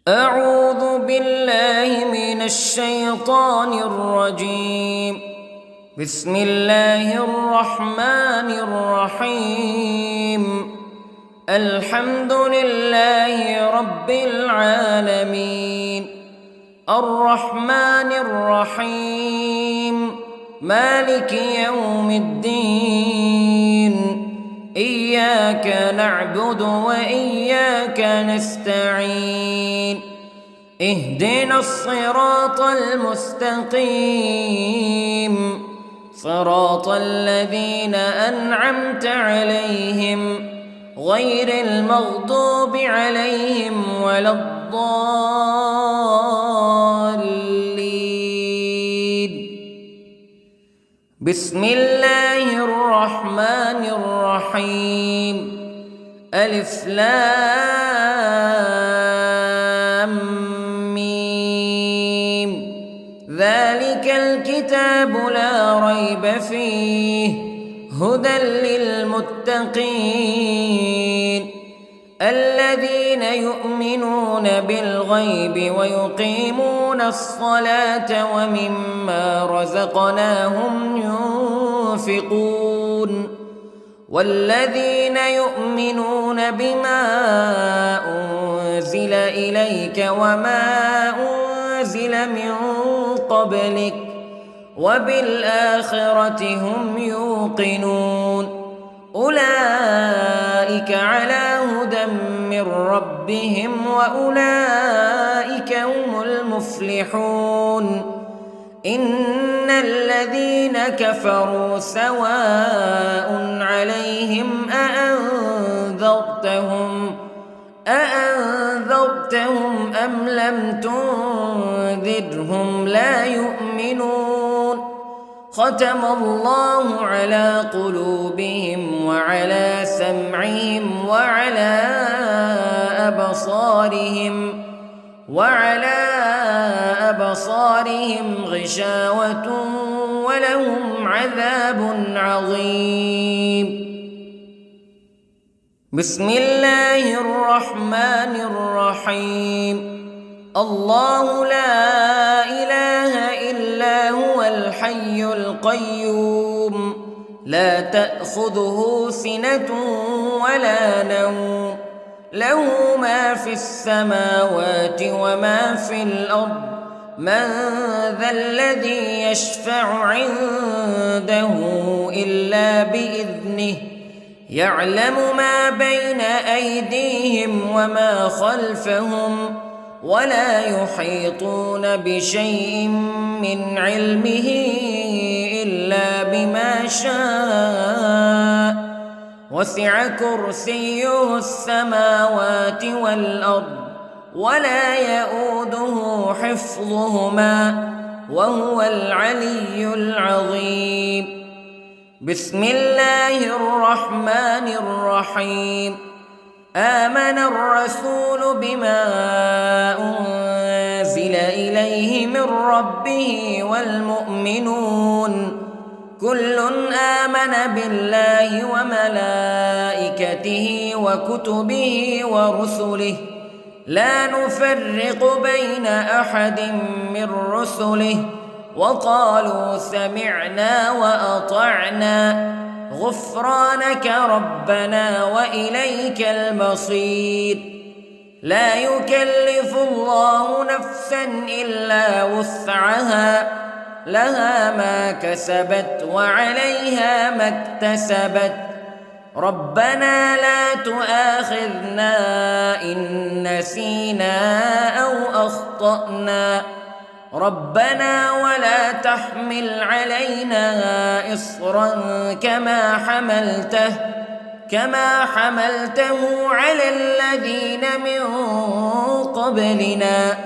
أعوذ بالله من الشيطان الرجيم. بسم الله الرحمن الرحيم. الحمد لله رب العالمين، الرحمن الرحيم، مالك يوم الدين. إياك نعبد وإياك نستعين. اهدنا الصراط المستقيم، صراط الذين أنعمت عليهم غير المغضوب عليهم ولا الضالين. بسم الله الرحمن الرحيم. ألف لام ميم. ذلك الكتاب لا ريب فيه هدى للمتقين الذين يؤمنون بالغيب ويقيمون الصلاة ومما رزقناهم ينفقون والذين يؤمنون بما أنزل إليك وما أنزل من قبلك وبالآخرة هم يوقنون. أولئك على هدى من ربهم وأولئك هم المفلحون. إن الذين كفروا سواء عليهم أأنذرتهم أم لم تنذرهم لا يؤمنون. ختم الله على قلوبهم وعلى سمعهم وعلى أبصارهم غشاوة ولهم عذاب عظيم. بسم الله الرحمن الرحيم. الله لا إله إلا هو الحي القيوم لا تأخذه سنة ولا نوم له ما في السماوات وما في الأرض. من ذا الذي يشفع عنده إلا بإذنه يعلم ما بين أيديهم وما خلفهم ولا يحيطون بشيء من علمه إلا بما شاء. وسع كرسيه السماوات والأرض ولا يؤوده حفظهما وهو العلي العظيم. بسم الله الرحمن الرحيم. آمن الرسول بما أنزل إليه من ربه والمؤمنون كل آمن بالله وملائكته وكتبه ورسله لا نفرق بين أحد من رسله وقالوا سمعنا وأطعنا غفرانك ربنا وإليك المصير. لا يكلف الله نفسا إلا وسعها لها ما كسبت وعليها ما اكتسبت. ربنا لا تؤاخذنا إن نسينا أو أخطأنا ربنا ولا تحمل علينا إصرا كما حملته على الذين من قبلنا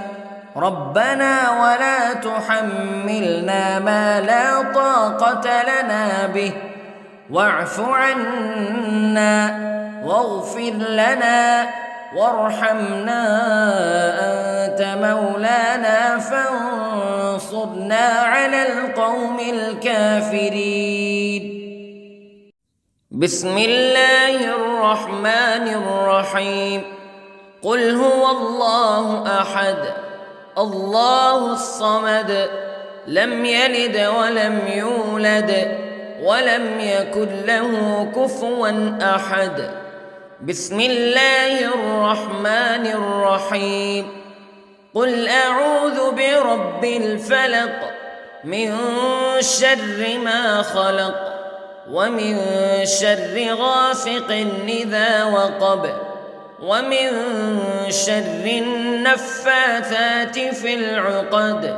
ربنا ولا تحملنا ما لا طاقة لنا به واعف عنا واغفر لنا وارحمنا أنت مولانا فانصرنا على القوم الكافرين. بسم الله الرحمن الرحيم. قل هو الله أحد الله الصمد لم يلد ولم يولد ولم يكن له كفوا أحد. بسم الله الرحمن الرحيم. قل أعوذ برب الفلق من شر ما خلق ومن شر غاسق إذا وقب ومن شر النفاثات في العقد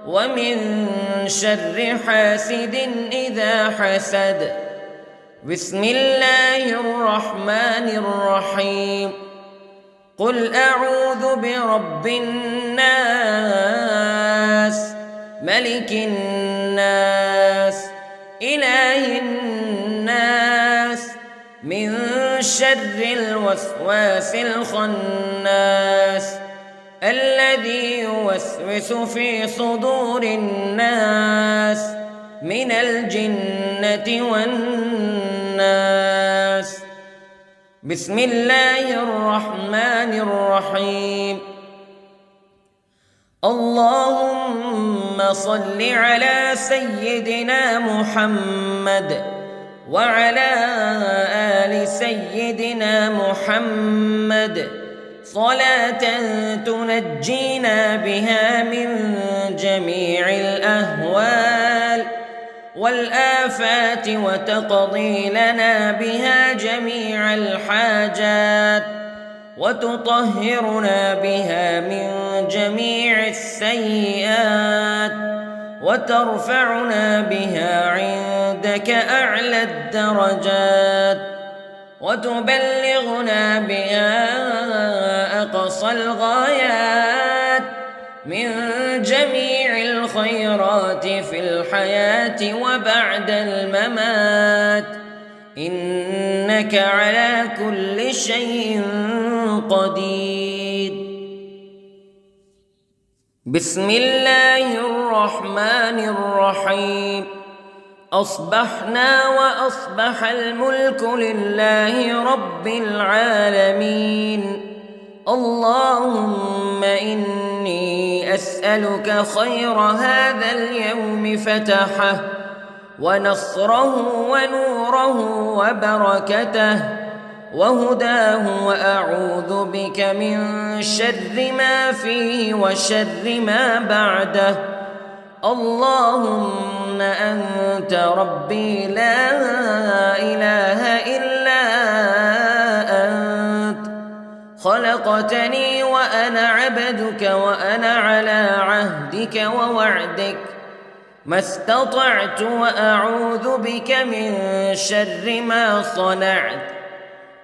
ومن شر حاسد إذا حسد. بسم الله الرحمن الرحيم. قل أعوذ برب الناس ملك الناس إله الناس من شر الوسواس الخناس الذي يوسوس في صدور الناس من الجنة والناس. بسم الله الرحمن الرحيم. اللهم صل على سيدنا محمد وعلى آل سيدنا محمد صلاة تنجينا بها من جميع الأهوال والآفات وتقضي لنا بها جميع الحاجات وتطهرنا بها من جميع السيئات وترفعنا بها عندك أعلى الدرجات وتبلغنا بها أقصى الغايات من جميع الخيرات في الحياة وبعد الممات إنك على كل شيء قدير. بسم الله الرحمن الرحيم. أصبحنا وأصبح الملك لله رب العالمين. اللهم إني أسألك خير هذا اليوم فتحه ونصره ونوره وبركته وهداه وأعوذ بك من شر ما فيه وشر ما بعده. اللهم أنت ربي لا إله إلا أنت خلقتني وأنا عبدك وأنا على عهدك ووعدك ما استطعت وأعوذ بك من شر ما صنعت.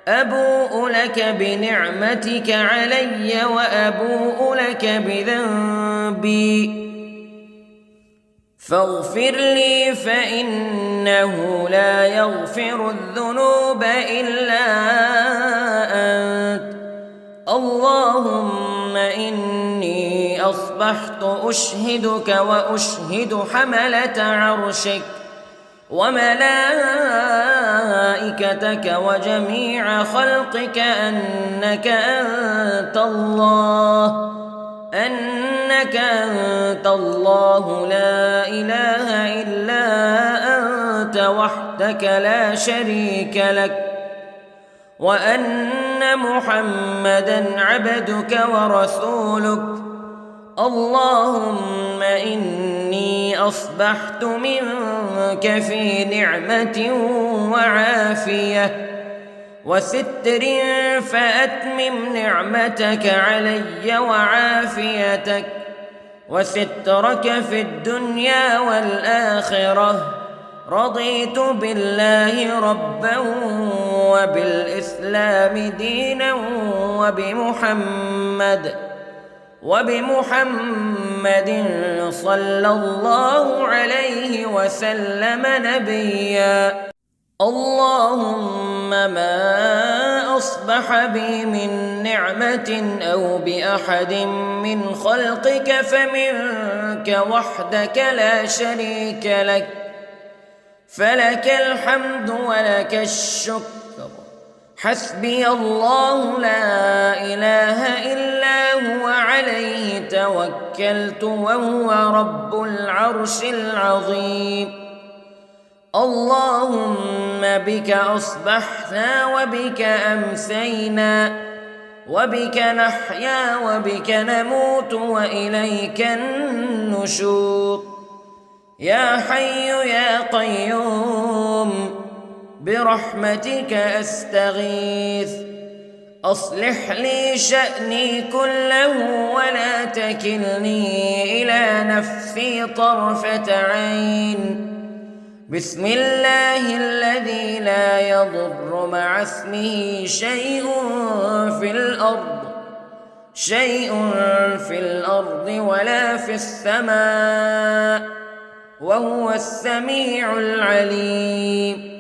أبوء لك بنعمتك علي وأبوء لك بذنبي فاغفر لي فإنه لا يغفر الذنوب إلا أنت. اللهم إني أصبحت أشهدك وأشهد حملة عرشك وملائكتك وجميع خلقك أنك أنت الله لا إله إلا أنت وحدك لا شريك لك وأن محمدًا عبدك ورسولك. اللهم إني أصبحت منك في نعمة وعافية وستر فأتمم نعمتك علي وعافيتك وسترك في الدنيا والآخرة. رضيت بالله ربا وبالإسلام دينا وبمحمد صلى الله عليه وسلم نبيا. اللهم ما أصبح بي من نعمة أو بأحد من خلقك فمنك وحدك لا شريك لك فلك الحمد ولك الشكر حسبي الله لا إله إلا هو عليه توكلت وهو رب العرش العظيم. اللهم بك أصبحنا وبك أمسينا وبك نحيا وبك نموت وإليك النشور. يا حي يا قيوم برحمتك أستغيث، أصلح لي شأني كله ولا تكلني إلى نفسي طرفة عين. بسم الله الذي لا يضر مع اسمه شيء في الأرض ولا في السماء وهو السميع العليم.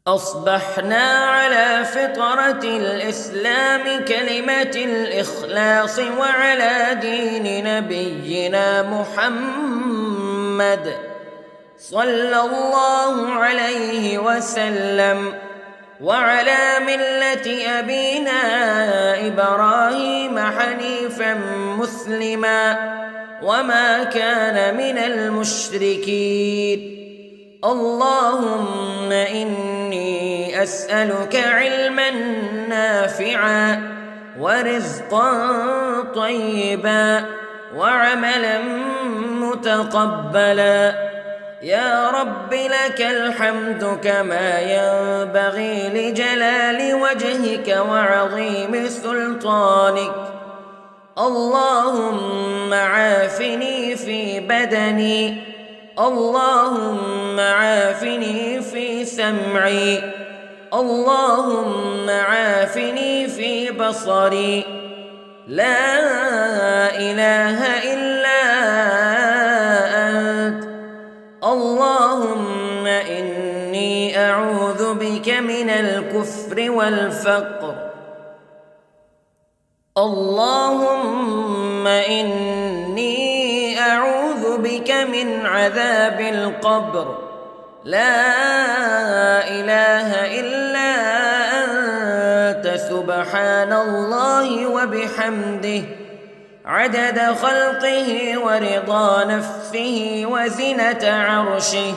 أصبحنا على فطرة الإسلام كلمة الإخلاص وعلى دين نبينا محمد صلى الله عليه وسلم وعلى ملة أبينا إبراهيم حنيفا مسلما وما كان من المشركين. اللهم إني أسألك علما نافعا ورزقا طيبا وعملا متقبلا. يا رب لك الحمد كما ينبغي لجلال وجهك وعظيم سلطانك. اللهم عافني في بدني، اللهم عافني في سمعي، اللهم عافني في بصري. لا إله إلا أنت. اللهم إني أعوذ بك من الكفر والفقر. اللهم إني أعوذ بك من عذاب القبر. لا إله إلا أنت سبحان الله وبحمده عدد خلقه ورضا نفسه وزنة عرشه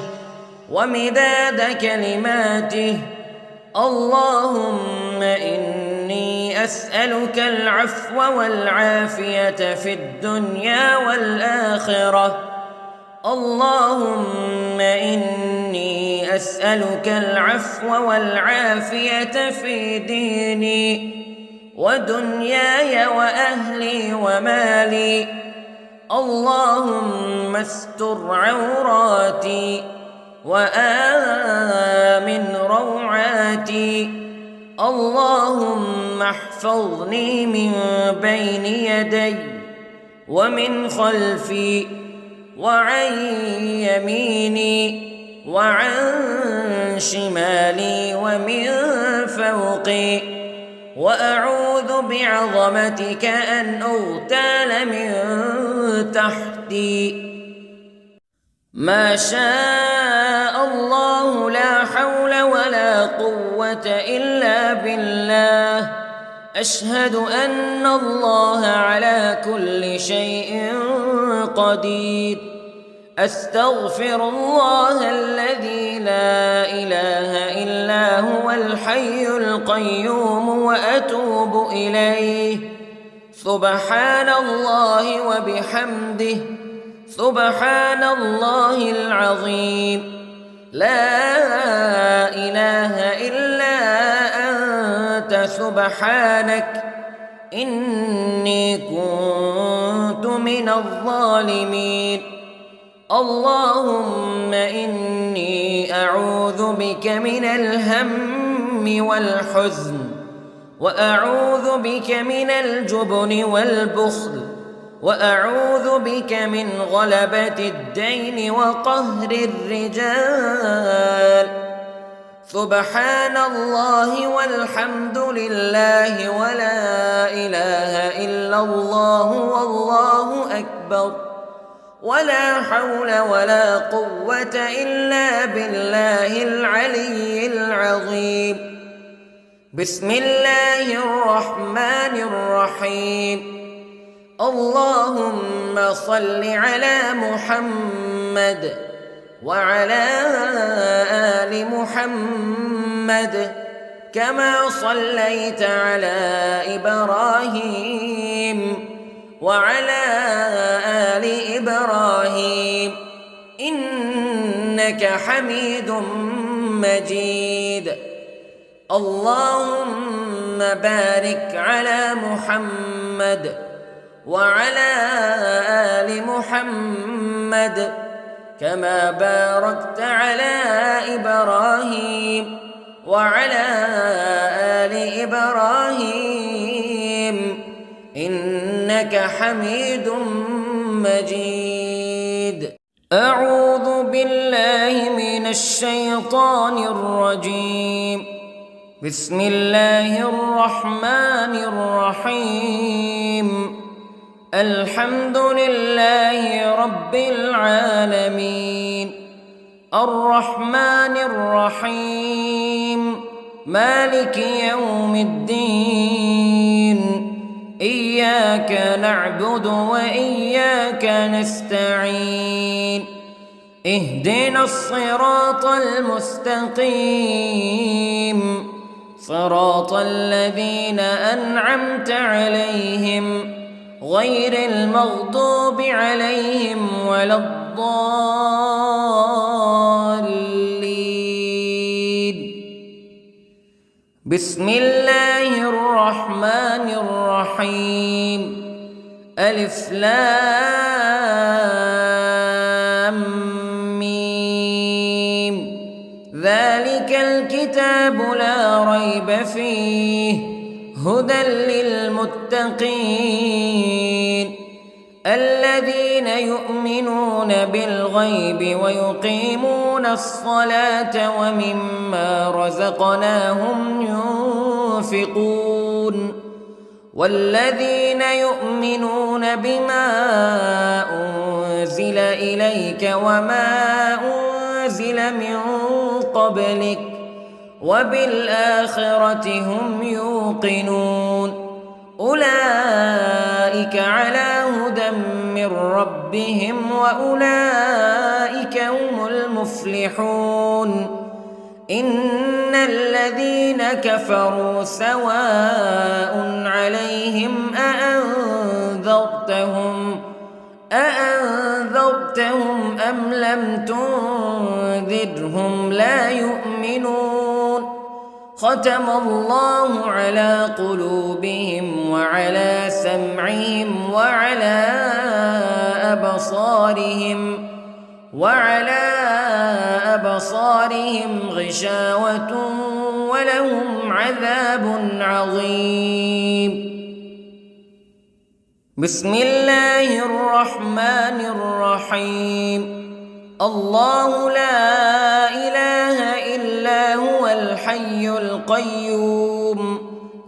ومداد كلماته. اللهم إني أسألك العفو والعافية في الدنيا والآخرة. اللهم إني أسألك العفو والعافية في ديني ودنياي وأهلي ومالي. اللهم استر عوراتي وآمن روعاتي. اللهم احفظني من بين يدي ومن خلفي وعن يميني وعن شمالي ومن فوقي، وأعوذ بعظمتك أن أغتال من تحتي. ما شاء الله لا حول ولا قوة إلا بالله. أشهد أن الله على كل شيء قدير. أستغفر الله الذي لا إله إلا هو الحي القيوم وأتوب إليه. سبحان الله وبحمده سبحان الله العظيم. لا إله إلا أنت سبحانك إني كنت من الظالمين. اللهم إني أعوذ بك من الهم والحزن، وأعوذ بك من الجبن والبخل، وأعوذ بك من غلبة الدين وقهر الرجال. سبحان الله والحمد لله ولا إله إلا الله والله أكبر. ولا حول ولا قوة إلا بالله العلي العظيم. بسم الله الرحمن الرحيم. اللهم صل على محمد وعلى آل محمد كما صليت على إبراهيم وعلى آل إبراهيم إنك حميد مجيد. اللهم بارك على محمد وعلى آل محمد كما باركت على إبراهيم وعلى آل إبراهيم إنك حميد مجيد. أعوذ بالله من الشيطان الرجيم. بسم الله الرحمن الرحيم. الحمد لله رب العالمين الرحمن الرحيم مالك يوم الدين إياك نعبد وإياك نستعين اهدنا الصراط المستقيم صراط الذين أنعمت عليهم غير المغضوب عليهم ولا الضالين. بسم الله الرحمن الرحيم. ألف لام ميم. ذلك الكتاب لا ريب فيه هدى للمتقين الذين يؤمنون بالغيب ويقيمون الصلاة ومما رزقناهم ينفقون والذين يؤمنون بما أنزل إليك وما أنزل من قبلك وبالآخرة هم يوقنون أولئك على هدى من ربهم وأولئك هم المفلحون. إن الذين كفروا سواء عليهم أأنذرتهم أم لم تنذرهم لا يؤمنون. ختم الله على قلوبهم وعلى سمعهم وعلى أبصارهم غشاوة ولهم عذاب عظيم. بسم الله الرحمن الرحيم. الله لا إله إلا هو الحي القيوم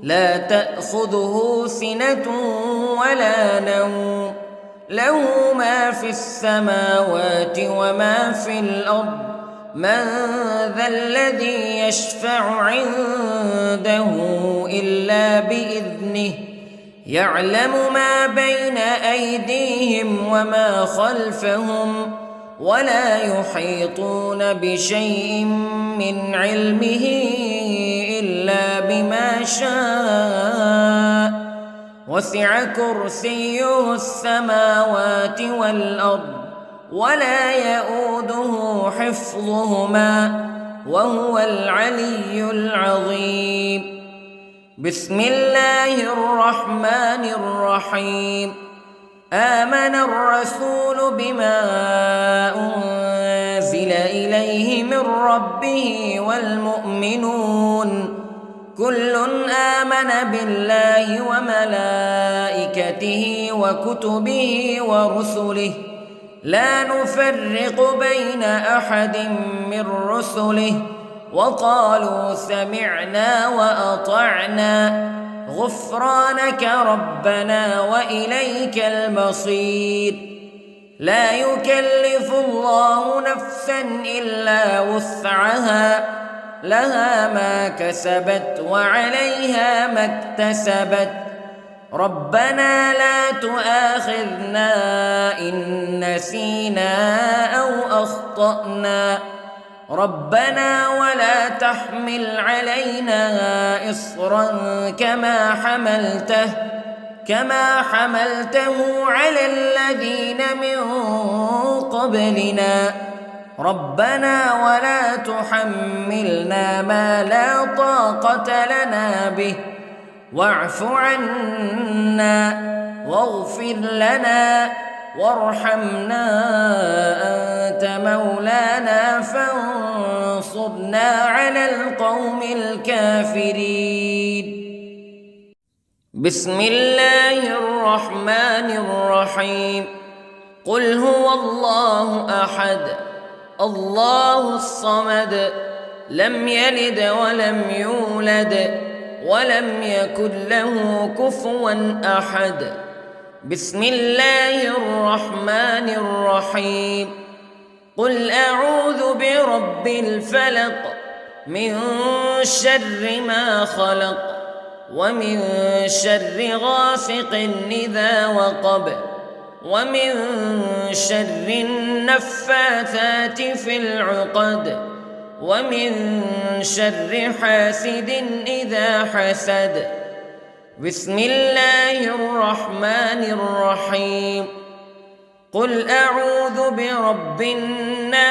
لا تأخذه سنة ولا نوم له ما في السماوات وما في الأرض من ذا الذي يشفع عنده إلا بإذنه يعلم ما بين أيديهم وما خلفهم ولا يحيطون بشيء من علمه إلا بما شاء وسع كرسيه السماوات والأرض ولا يؤوده حفظهما وهو العلي العظيم. بسم الله الرحمن الرحيم. آمن الرسول بما أنزل إليه من ربه والمؤمنون كل آمن بالله وملائكته وكتبه ورسله لا نفرق بين أحد من رسله وقالوا سمعنا وأطعنا غفرانك ربنا وإليك المصير. لا يكلف الله نفسا إلا وسعها لها ما كسبت وعليها ما اكتسبت ربنا لا تؤاخذنا إن نسينا أو أخطأنا ربنا ولا تحمل علينا إصرا كما حملته على الذين من قبلنا ربنا ولا تحملنا ما لا طاقة لنا به واعف عنا واغفر لنا وارحمنا أنت مولانا فانصرنا على القوم الكافرين. بسم الله الرحمن الرحيم. قل هو الله أحد الله الصمد لم يلد ولم يولد ولم يكن له كفوا أحد. بسم الله الرحمن الرحيم. قل أعوذ برب الفلق من شر ما خلق ومن شر غاسق إذا وقب ومن شر النفاثات في العقد ومن شر حاسد إذا حسد. بسم الله الرحمن الرحيم. قل أعوذ برب الناس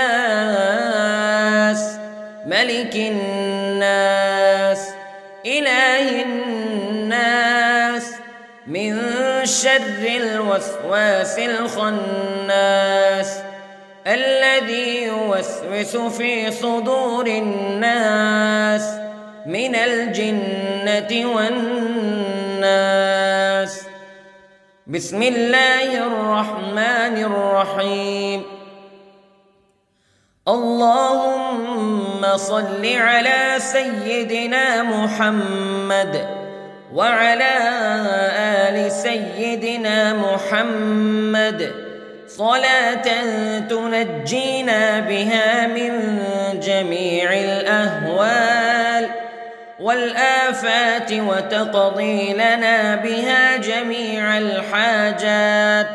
ملك الناس إله الناس من شر الوسواس الخناس الذي يوسوس في صدور الناس من الجنة والناس. بسم الله الرحمن الرحيم. اللهم صل على سيدنا محمد وعلى آل سيدنا محمد صلاة تنجينا بها من جميع الأهوال والآفات وتقضي لنا بها جميع الحاجات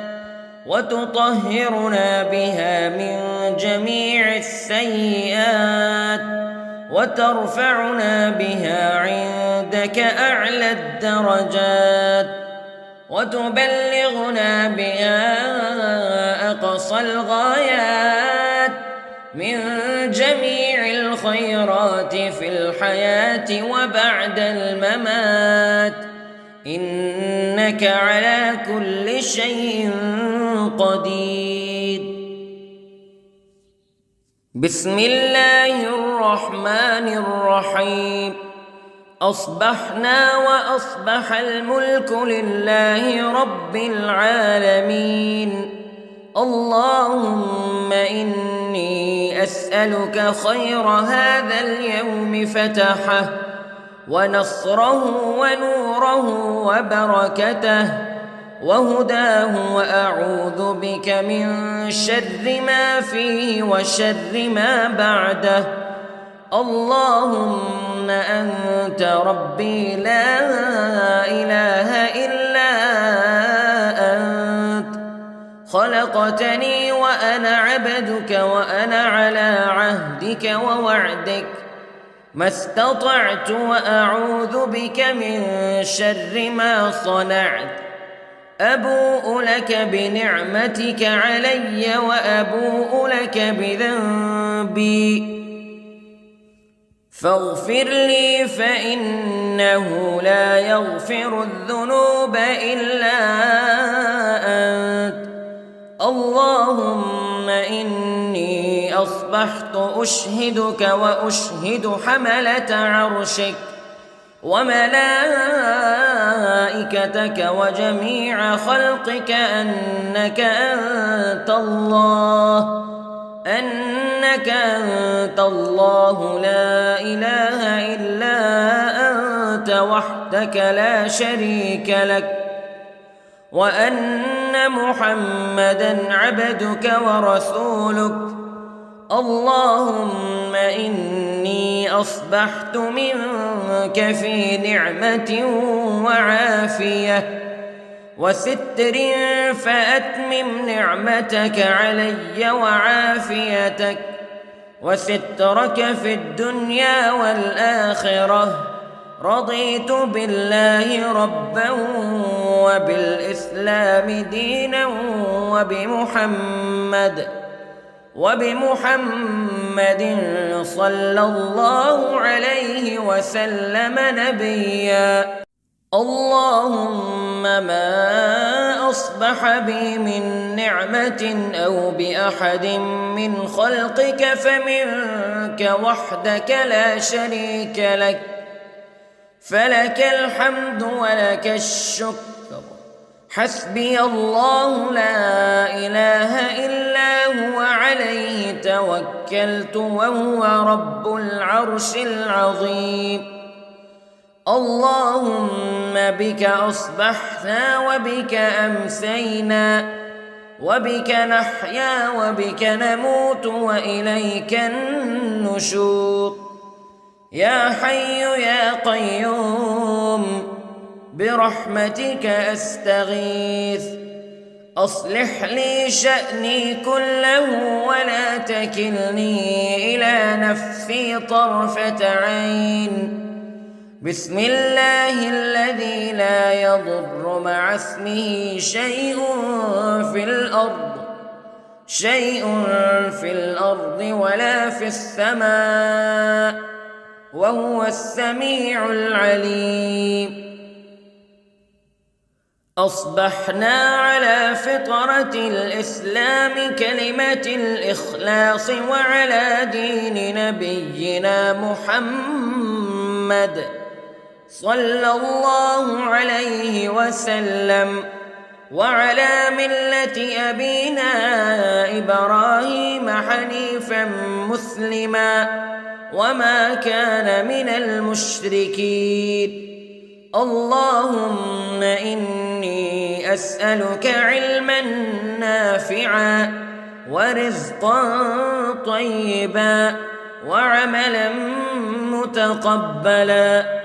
وتطهرنا بها من جميع السيئات وترفعنا بها عندك أعلى الدرجات وتبلغنا بها أقصى الغايات من جميع الخيرات في الحياة وبعد الممات إنك على كل شيء قدير. بسم الله الرحمن الرحيم. أصبحنا وأصبح الملك لله رب العالمين. اللهم إني أسألك خير هذا اليوم فتحه ونصره ونوره وبركته وهداه وأعوذ بك من شر ما فيه وشر ما بعده. اللهم أنت ربي لا إله إلا أنت خلقتني وأنا عبدك وأنا على عهدك ووعدك ما استطعت وأعوذ بك من شر ما صنعت. أبوء لك بنعمتك علي وأبوء لك بذنبي فاغفر لي فإنه لا يغفر الذنوب إلا أنت. اللهم إني أصبحت أشهدك وأشهد حملة عرشك وملائكتك وجميع خلقك أنك أنت الله لا إله إلا أنت وحدك لا شريك لك وأن أن محمدًا عبدك ورسولك. اللهم إني أصبحت منك في نعمة وعافية وستر، فأتمم نعمتك علي وعافيتك وسترك في الدنيا والآخرة. رضيت بالله ربًا وبالإسلام دينًا وبمحمد صلى الله عليه وسلم نبيًا. اللهم ما أصبح بي من نعمة أو بأحد من خلقك فمنك وحدك لا شريك لك، فلك الحمد ولك الشكر. حسبي الله لا إله إلا هو، عليه توكلت وهو رب العرش العظيم. اللهم بك أصبحنا وبك أمسينا وبك نحيا وبك نموت وإليك النشور. يا حي يا قيوم برحمتك أستغيث، أصلح لي شأني كله ولا تكلني إلى نفسي طرفة عين. بسم الله الذي لا يضر مع اسمه شيء في الأرض ولا في السماء، وهو السميع العليم. أصبحنا على فطرة الإسلام كلمة الإخلاص وعلى دين نبينا محمد صلى الله عليه وسلم، وعلى ملة أبينا إبراهيم حنيفا مسلما وما كان من المشركين. اللهم إني أسألك علما نافعا ورزقا طيبا وعملا متقبلا.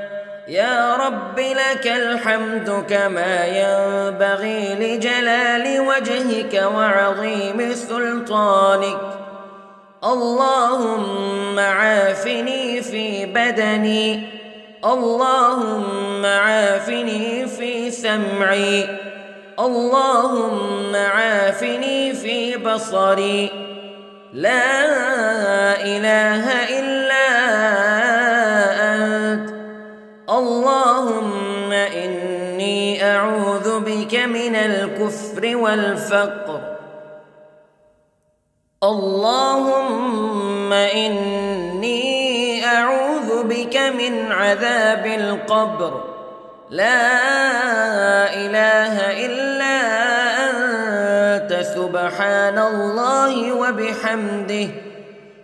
يا رب لك الحمد كما ينبغي لجلال وجهك وعظيم سلطانك. اللهم عافني في بدني، اللهم عافني في سمعي، اللهم عافني في بصري. لا إله إلا أنت. اللهم إني أعوذ بك من الكفر والفقر. اللهم إني أعوذ بك من عذاب القبر. لا إله إلا أنت، سبحان الله وبحمده،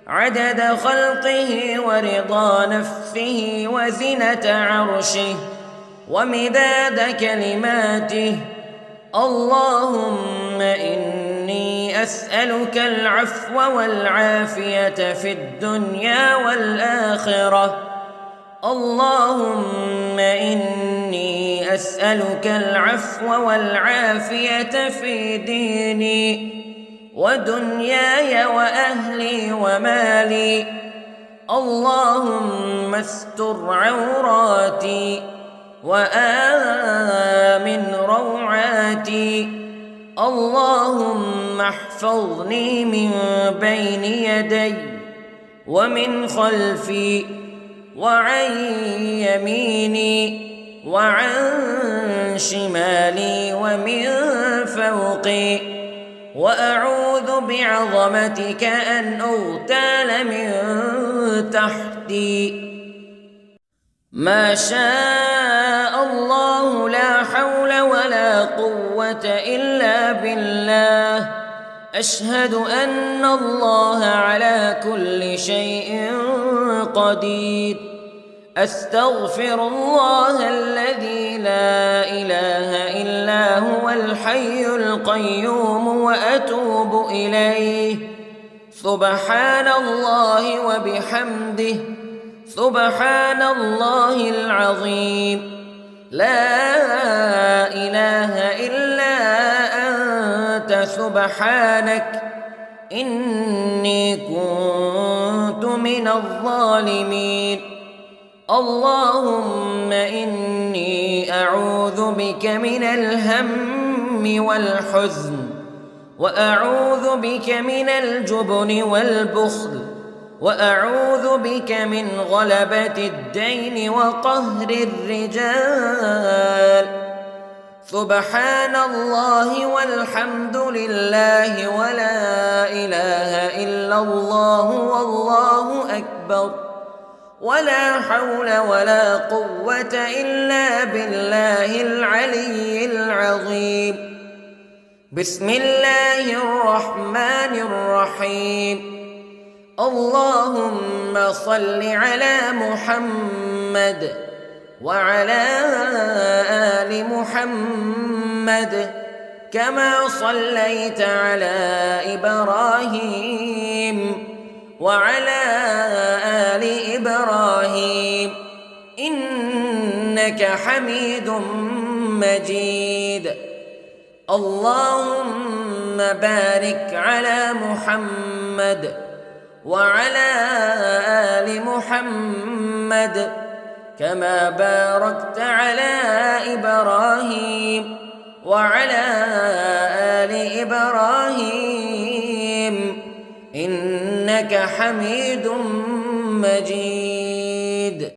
عدد خلقه ورضا نفسه وزنة عرشه ومداد كلماته. اللهم إني أسألك العفو والعافية في الدنيا والآخرة. اللهم إني أسألك العفو والعافية في ديني ودنياي وأهلي ومالي. اللهم استر عوراتي وآمن روعاتي. اللهم احفظني من بين يدي ومن خلفي وعن يميني وعن شمالي ومن فوقي، وأعوذ بعظمتك أن أغتال من تحتي. ما شاء الله لا حول ولا قوة إلا بالله. أشهد أن الله على كل شيء قدير. أستغفر الله الذي لا إله إلا هو الحي القيوم وأتوب إليه. سبحان الله وبحمده، سبحان الله العظيم. لا إله إلا أنت سبحانك إني كنت من الظالمين. اللهم إني أعوذ بك من الهم والحزن، وأعوذ بك من الجبن والبخل، وأعوذ بك من غلبة الدين وقهر الرجال. سبحان الله والحمد لله ولا إله إلا الله والله أكبر، ولا حول ولا قوة إلا بالله العلي العظيم. بسم الله الرحمن الرحيم. اللهم صل على محمد وعلى آل محمد كما صليت على إبراهيم وعلى آل إبراهيم إنك حميد مجيد. اللهم بارك على محمد وعلى آل محمد كما باركت على إبراهيم وعلى آل إبراهيم إنك حميد مجيد.